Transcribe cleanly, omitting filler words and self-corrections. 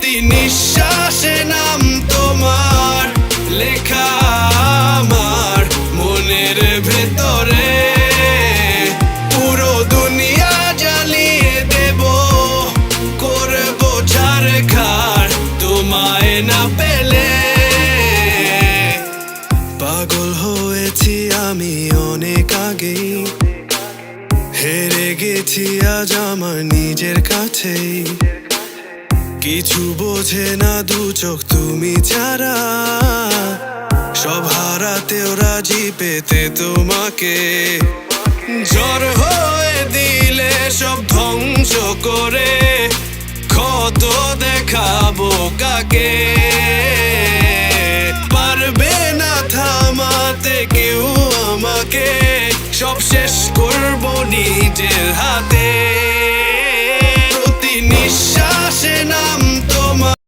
প্রতি নিঃশ্বাসে নাম তোমার লেখা আমার মনের ভেতরে। পুরো দুনিয়া জ্বালিয়ে দেব, করব ছারখার তোমায় না পেলে। পাগল হয়েছি আমি অনেক আগেই, হেরে গেছি আজ আমার নিজের কাছেই। কিছু বোঝে না দু চোখ তুমি ছাড়া, সব হারাতেও রাজি পেতে তোমাকে। ঝড় হয়ে দিলে সব ধ্বংস করে, ক্ষত দেখাবো কাকে। পারবে না থামাতে কেউ আমাকে, সব শেষ করবো নিজের হাতে।